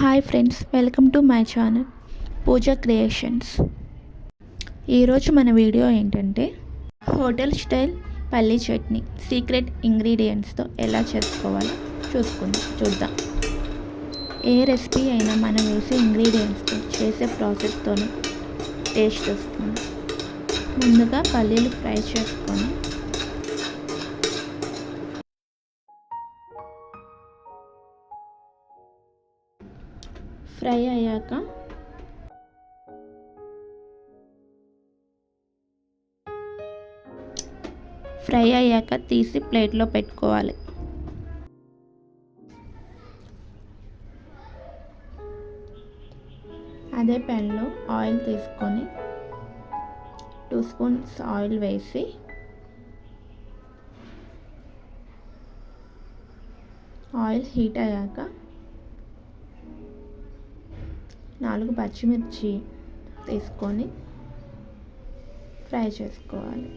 Hi friends, welcome to my channel Pooja creations. ఈరోజు మన video ఏంటంటే హోటల్ స్టైల్ పల్లీ చట్నీ సీక్రెట్ ఇంగ్రీడియంట్స్తో ఎలా చేసుకోవాలో చూద్దాం. ఏ రెసిపీ అయినా మనం వేసే ఇంగ్రీడియంట్స్తో చేసే ప్రాసెస్తోనే టేస్ట్ వస్తుంది. ముందుగా పల్లీలు ఫ్రై చేసుకొని ఫ్రై అయ్యాక తీసి ప్లేట్లో పెట్టుకోవాలి. అదే ప్యాన్లో ఆయిల్ తీసుకొని 2 స్పూన్స్ ఆయిల్ వేసి ఆయిల్ హీట్ అయ్యాక 4 పచ్చిమిర్చి తీసుకొని ఫ్రై చేసుకోవాలి.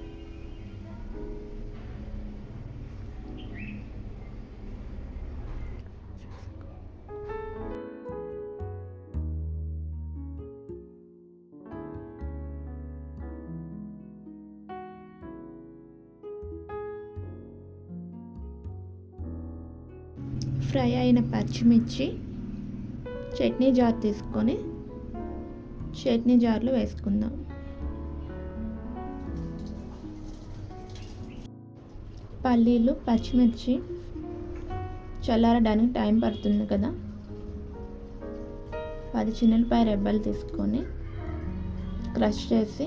ఫ్రై అయిన పచ్చిమిర్చి చట్నీ జార్ తీసుకొని చట్నీ జార్లో వేసుకుందాం. పల్లీలు పచ్చిమిర్చి చల్లారడానికి టైం పడుతుంది కదా, 10 చిన్నులపాయ రెబ్బలు తీసుకొని క్రష్ చేసి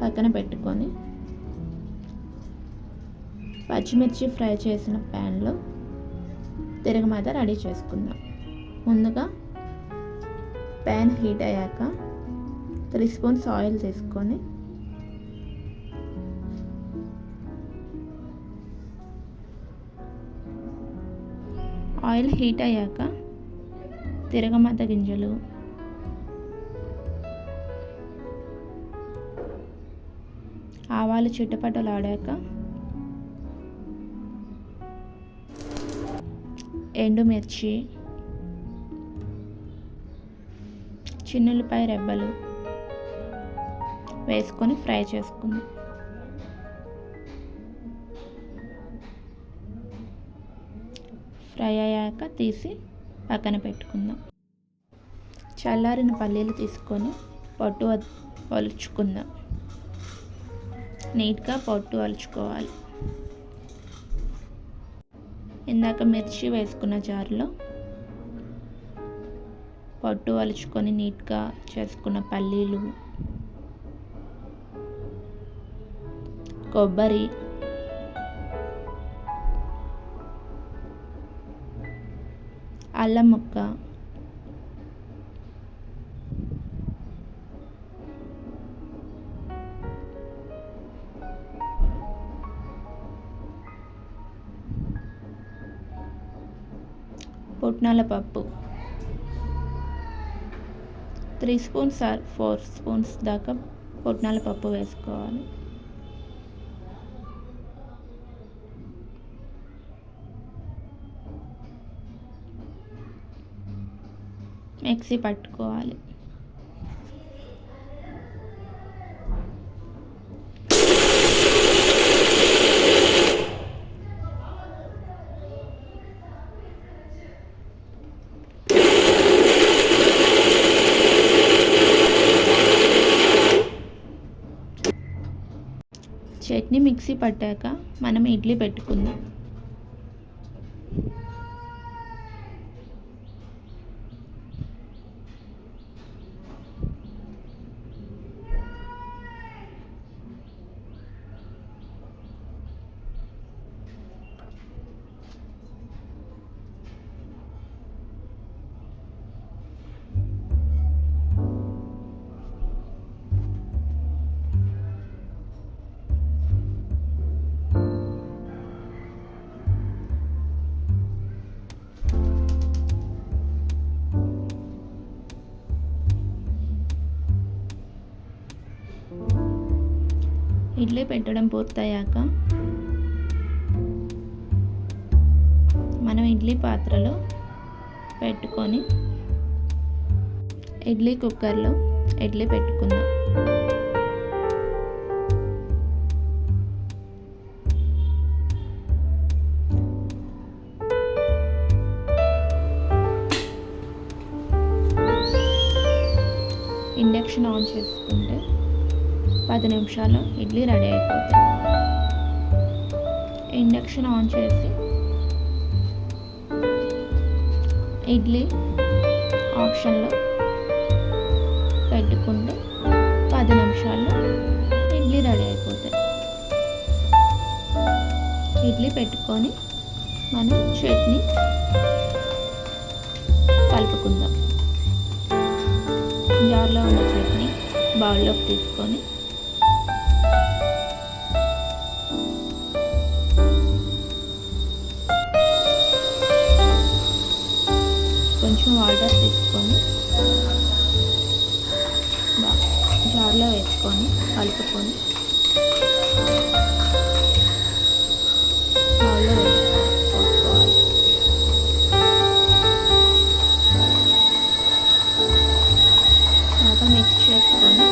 పక్కన పెట్టుకొని పచ్చిమిర్చి ఫ్రై చేసిన ప్యాన్లో తిరగమాత రెడీ చేసుకుందాం. ముందుగా ప్యాన్ హీట్ అయ్యాక 3 స్పూన్స్ ఆయిల్ తీసుకొని ఆయిల్ హీట్ అయ్యాక తిరగమాత గింజలు, ఆవాలు చిటపటలాడాక ఎండుమిర్చి, చిన్నులపాయ రెబ్బలు వేసుకొని ఫ్రై చేసుకుందాం. ఫ్రై అయ్యాక తీసి పక్కన పెట్టుకుందాం. చల్లారిన పల్లీలు తీసుకొని పొట్టు ఒలుచుకుందాం. నీట్గా పొట్టు ఒలుచుకోవాలి. ఇందాక మిర్చి వేసుకున్న జారులో పొట్టు ఒలుచుకొని నీట్గా చేసుకున్న పల్లీలు, కొబ్బరి, అల్లం ముక్క, పుట్నాల పప్పు 3 స్పూన్స్ ఆర్ 4 స్పూన్స్ దాకా పుట్నాల పప్పు వేసుకోవాలి. మిక్సీ పట్టుకోవాలి. చట్నీ మిక్సీ పట్టాక మనం ఇడ్లీ పెట్టుకుందాం. ఇడ్లీ పెట్టడం పూర్తయ్యాక మనం ఇడ్లీ పాత్రలో పెట్టుకొని ఇడ్లీ కుక్కర్లో ఇడ్లీ పెట్టుకుందాం. ఇండక్షన్ ఆన్ చేసుకుంటే 10 నిమిషాల్లో ఇడ్లీ రెడీ అయిపోతాయి. ఇండక్షన్ ఆన్ చేసి ఇడ్లీ ఆప్షన్లో పెట్టుకుంటే 10 నిమిషాల్లో ఇడ్లీ రెడీ అయిపోతాయి. ఇడ్లీ పెట్టుకొని మనం చట్నీ కలుపుకుందాం. జార్లో ఉన్న చట్నీ బౌల్లోకి తీసుకొని కొంచెం వాటర్ తీసుకొని జార్లో వేసుకొని కలుపుకొని బౌల్లో వేసుకోవాలి. బాగా మిక్స్ చేసుకొని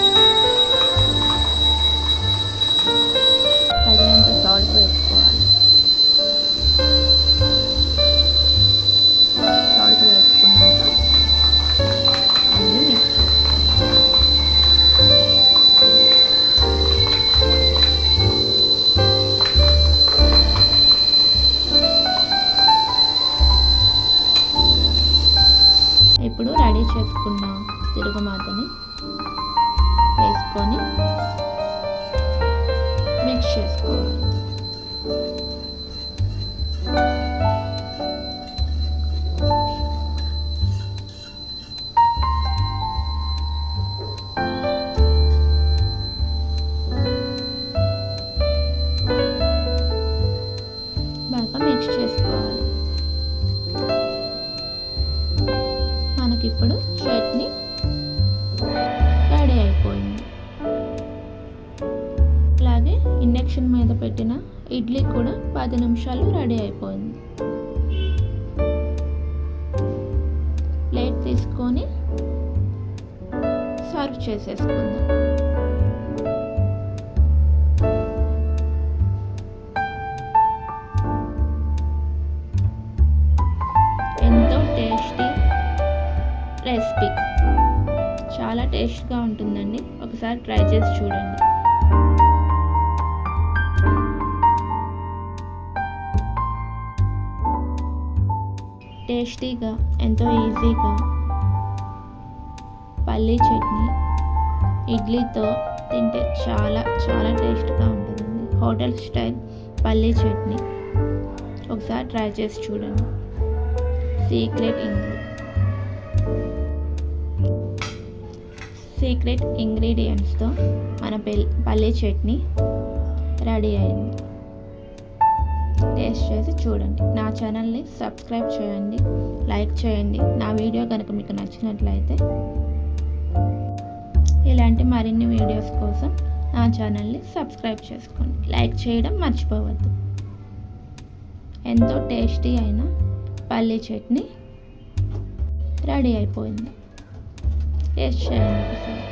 తగినంత సాల్ట్ వేసుకోవాలి. సాల్ట్ వేసుకున్నాక అన్నీ మిక్స్ చేసుకోవాలి. ఇప్పుడు రెడీ చేసుకున్న తిరుగుమాతని వేసుకొని మిక్స్ చేసుకోవాలి. బాగా మిక్స్ చేసుకోవాలి. మనకిప్పుడు చట్నీ రెడీ అయిపోయింది. అలాగే ఇండక్షన్ మీద పెట్టిన ఇడ్లీ కూడా 10 నిమిషాలు రెడీ అయిపోయింది. ప్లేట్ తీసుకొని సర్వ్ చేసేసుకుందాం. ఎంతో టేస్టీ రెసిపీ, చాలా టేస్ట్గా ఉంటుందండి. ఒకసారి ట్రై చేసి చూడండి. టేస్టీగా ఎంతో ఈజీగా పల్లీ చట్నీ ఇడ్లీతో తింటే చాలా చాలా టేస్ట్గా ఉంటుందండి. హోటల్ స్టైల్ పల్లీ చట్నీ ఒకసారి ట్రై చేసి చూడండి. సీక్రెట్ ఇంగ్రీడియంట్స్తో మన పల్లీ చట్నీ రెడీ అయింది. టేస్ట్ చేసి చూడండి. నా ఛానల్ని సబ్స్క్రైబ్ చేయండి, లైక్ చేయండి. నా వీడియో కనుక మీకు నచ్చినట్లయితే ఇలాంటి మరిన్ని వీడియోస్ కోసం నా ఛానల్ని సబ్స్క్రైబ్ చేసుకోండి. లైక్ చేయడం మర్చిపోవద్దు. ఎంతో టేస్టీ అయిన పల్లీ చట్నీ రెడీ అయిపోయింది. టేస్ట్ చేయండి ఒకసారి.